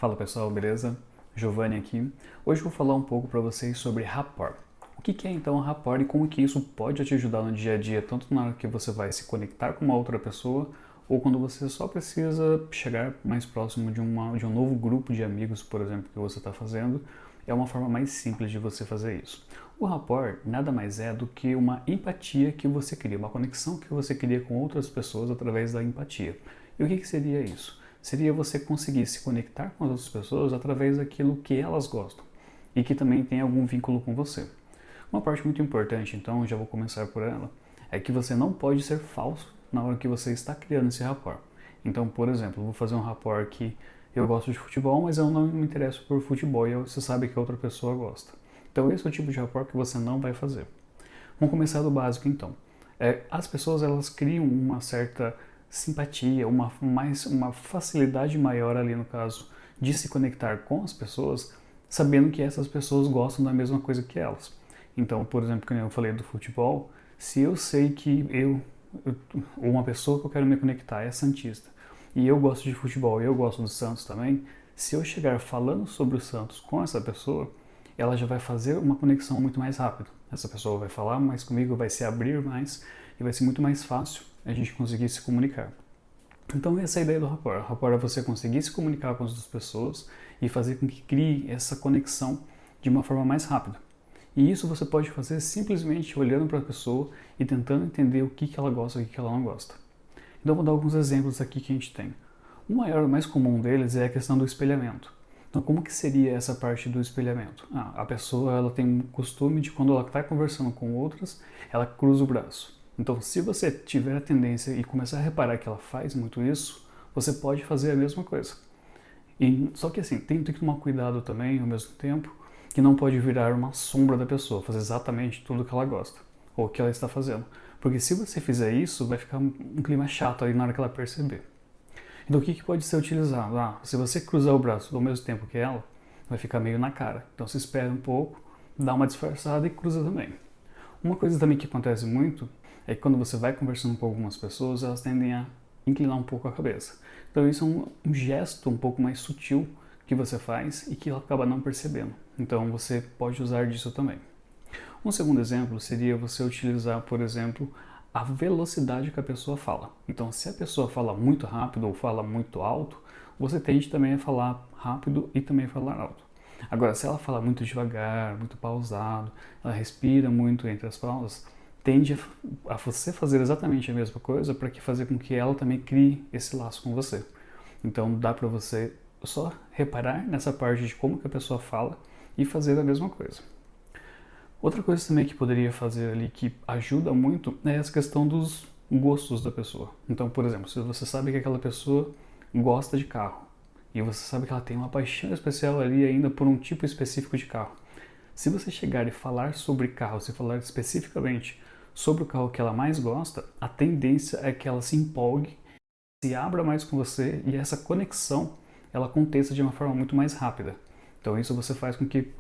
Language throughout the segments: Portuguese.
Fala pessoal, beleza? Giovanni aqui. Hoje eu vou falar um pouco para vocês sobre rapport. O que é então rapport e como que isso pode te ajudar no dia a dia, tanto na hora que você vai se conectar com uma outra pessoa ou quando você só precisa chegar mais próximo de um novo grupo de amigos, por exemplo, que você está fazendo. É uma forma mais simples de você fazer isso. O rapport nada mais é do que uma empatia que você cria, uma conexão que você cria com outras pessoas através da empatia. E o que seria isso? Seria você conseguir se conectar com as outras pessoas através daquilo que elas gostam e que também tem algum vínculo com você. Uma parte muito importante, então, já vou começar por ela, é que você não pode ser falso na hora que você está criando esse rapport. Então, por exemplo, vou fazer um rapport que eu gosto de futebol, mas eu não me interesso por futebol e você sabe que a outra pessoa gosta. Então, esse é o tipo de rapport que você não vai fazer. Vamos começar do básico, então. As pessoas, elas criam uma certa simpatia, uma facilidade maior ali no caso de se conectar com as pessoas, sabendo que essas pessoas gostam da mesma coisa que elas. Então, por exemplo, quando eu falei do futebol, se eu sei que uma pessoa que eu quero me conectar é santista, e eu gosto de futebol e eu gosto do Santos também, se eu chegar falando sobre o Santos com essa pessoa, ela já vai fazer uma conexão muito mais rápida. Essa pessoa vai falar mais comigo, vai se abrir mais e vai ser muito mais fácil a gente conseguir se comunicar. Então essa é a ideia do rapport. Rapport é você conseguir se comunicar com as outras pessoas e fazer com que crie essa conexão de uma forma mais rápida. E isso você pode fazer simplesmente olhando para a pessoa e tentando entender o que ela gosta e o que ela não gosta. Então vou dar alguns exemplos aqui que a gente tem. O mais comum deles é a questão do espelhamento. Então como que seria essa parte do espelhamento? A pessoa ela tem o costume de quando ela está conversando com outras, ela cruza o braço. Então se você tiver a tendência e começar a reparar que ela faz muito isso, você pode fazer a mesma coisa. Só que assim, tem que tomar cuidado também ao mesmo tempo, que não pode virar uma sombra da pessoa, fazer exatamente tudo que ela gosta, ou que ela está fazendo. Porque se você fizer isso, vai ficar um clima chato aí na hora que ela perceber. Então o que pode ser utilizado? Se você cruzar o braço ao mesmo tempo que ela, vai ficar meio na cara. Então se espera um pouco, dá uma disfarçada e cruza também. Uma coisa também que acontece muito é que quando você vai conversando com algumas pessoas, elas tendem a inclinar um pouco a cabeça. Então isso é um gesto um pouco mais sutil que você faz e que ela acaba não percebendo. Então você pode usar disso também. Um segundo exemplo seria você utilizar, por exemplo, a velocidade que a pessoa fala. Então, se a pessoa fala muito rápido ou fala muito alto, você tende também a falar rápido e também a falar alto. Agora, se ela fala muito devagar, muito pausado, ela respira muito entre as pausas, tende a você fazer exatamente a mesma coisa para fazer com que ela também crie esse laço com você. Então, dá para você só reparar nessa parte de como que a pessoa fala e fazer a mesma coisa. Outra coisa também que poderia fazer ali que ajuda muito é essa questão dos gostos da pessoa. Então, por exemplo, se você sabe que aquela pessoa gosta de carro e você sabe que ela tem uma paixão especial ali ainda por um tipo específico de carro, se você chegar e falar sobre carro, se falar especificamente sobre o carro que ela mais gosta, a tendência é que ela se empolgue, se abra mais com você e essa conexão ela aconteça de uma forma muito mais rápida. Então isso você faz com que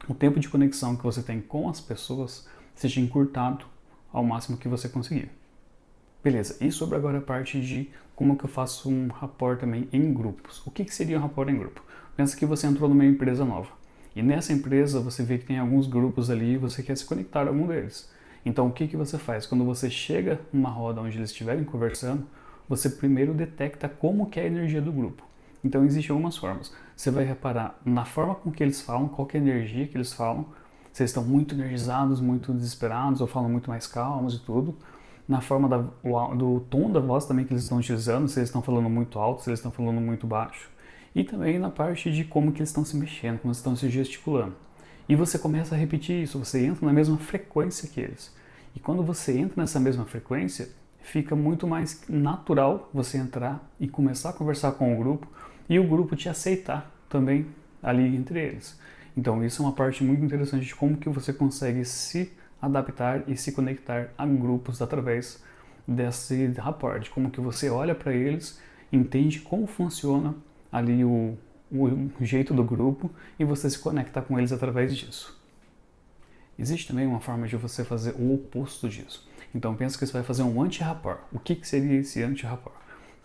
o tempo de conexão que você tem com as pessoas seja encurtado ao máximo que você conseguir. Beleza, e sobre agora a parte de como que eu faço um rapport também em grupos. O que seria um rapport em grupo? Pensa que você entrou numa empresa nova. E nessa empresa você vê que tem alguns grupos ali e você quer se conectar a algum deles. Então o que você faz? Quando você chega numa roda onde eles estiverem conversando, você primeiro detecta como que é a energia do grupo. Então existem algumas formas. Você vai reparar na forma com que eles falam, qual que é a energia que eles falam. Se eles estão muito energizados, muito desesperados, ou falam muito mais calmos e tudo. Na forma do tom da voz também que eles estão utilizando, se eles estão falando muito alto, se eles estão falando muito baixo. E também na parte de como que eles estão se mexendo, como eles estão se gesticulando. E você começa a repetir isso, você entra na mesma frequência que eles. E quando você entra nessa mesma frequência, fica muito mais natural você entrar e começar a conversar com o grupo e o grupo te aceitar também ali entre eles. Então isso é uma parte muito interessante de como que você consegue se adaptar e se conectar a grupos através desse rapport, de como que você olha para eles, entende como funciona ali o jeito do grupo e você se conecta com eles através disso. Existe também uma forma de você fazer o oposto disso. Então pensa que você vai fazer um anti-rapport. O que seria esse anti-rapport?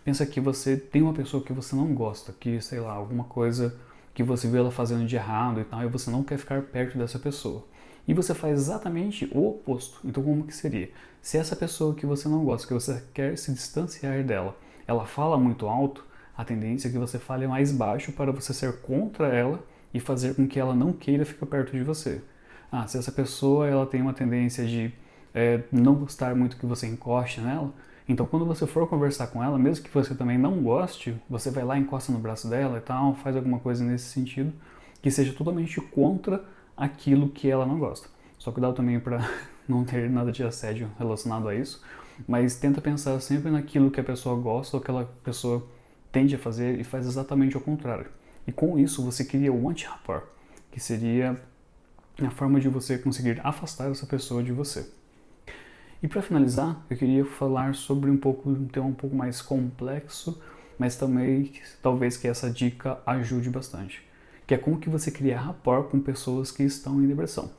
Pensa que você tem uma pessoa que você não gosta, que, sei lá, alguma coisa que você vê ela fazendo de errado e tal, e você não quer ficar perto dessa pessoa. E você faz exatamente o oposto. Então como que seria? Se essa pessoa que você não gosta, que você quer se distanciar dela, ela fala muito alto, a tendência é que você fale mais baixo para você ser contra ela e fazer com que ela não queira ficar perto de você. Ah, se essa pessoa ela tem uma tendência de não gostar muito que você encoste nela, então quando você for conversar com ela, mesmo que você também não goste, você vai lá, encosta no braço dela e tal, faz alguma coisa nesse sentido que seja totalmente contra aquilo que ela não gosta. Só cuidado também para não ter nada de assédio relacionado a isso, mas tenta pensar sempre naquilo que a pessoa gosta ou que aquela pessoa tende a fazer e faz exatamente o contrário. E com isso você cria o anti-rapport, que seria a forma de você conseguir afastar essa pessoa de você. E para finalizar, eu queria falar sobre um tema um pouco mais complexo, mas também talvez que essa dica ajude bastante, que é como que você cria rapport com pessoas que estão em depressão.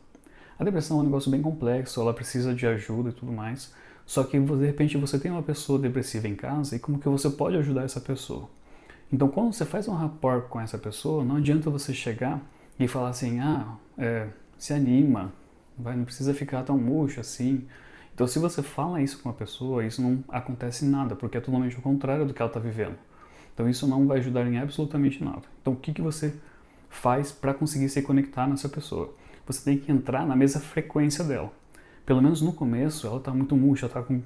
A depressão é um negócio bem complexo, ela precisa de ajuda e tudo mais, só que de repente você tem uma pessoa depressiva em casa e como que você pode ajudar essa pessoa? Então quando você faz um rapport com essa pessoa, não adianta você chegar e falar assim, se anima, não precisa ficar tão murcho assim. Então se você fala isso com uma pessoa, isso não acontece nada, porque é totalmente o contrário do que ela está vivendo. Então isso não vai ajudar em absolutamente nada. Então o que você faz para conseguir se conectar nessa pessoa? Você tem que entrar na mesma frequência dela. Pelo menos no começo, ela está muito murcha, ela está com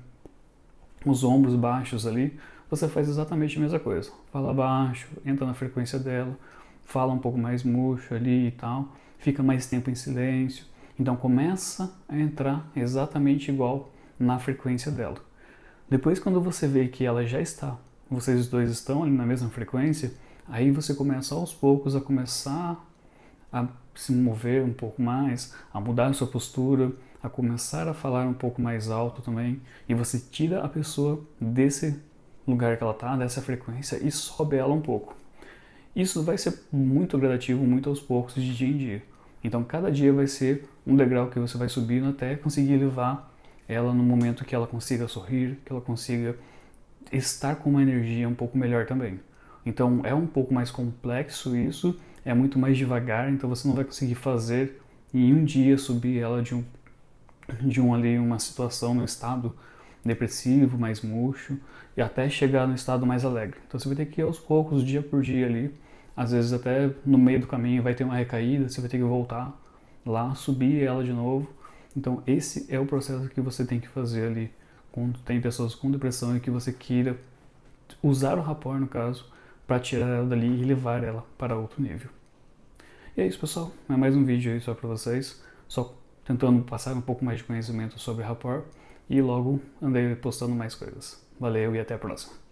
os ombros baixos ali, você faz exatamente a mesma coisa. Fala baixo, entra na frequência dela, fala um pouco mais murcho ali e tal, fica mais tempo em silêncio. Então começa a entrar exatamente igual na frequência dela. Depois, quando você vê que ela já está, vocês dois estão ali na mesma frequência, aí você começa aos poucos a começar a se mover um pouco mais, a mudar a sua postura, a começar a falar um pouco mais alto também, e você tira a pessoa desse lugar que ela está, dessa frequência, e sobe ela um pouco. Isso vai ser muito gradativo, muito aos poucos, de dia em dia. Então cada dia vai ser um degrau que você vai subindo até conseguir levar ela no momento que ela consiga sorrir, que ela consiga estar com uma energia um pouco melhor também. Então é um pouco mais complexo isso, é muito mais devagar, então você não vai conseguir fazer em um dia subir ela de uma situação, no estado depressivo, mais murcho, e até chegar no estado mais alegre. Então você vai ter que ir aos poucos, dia por dia ali, às vezes até no meio do caminho vai ter uma recaída, você vai ter que voltar lá, subir ela de novo. Então esse é o processo que você tem que fazer ali quando tem pessoas com depressão e que você queira usar o rapport, no caso, para tirar ela dali e levar ela para outro nível. E é isso, pessoal. É mais um vídeo aí só para vocês, só tentando passar um pouco mais de conhecimento sobre rapport e logo andei postando mais coisas. Valeu e até a próxima.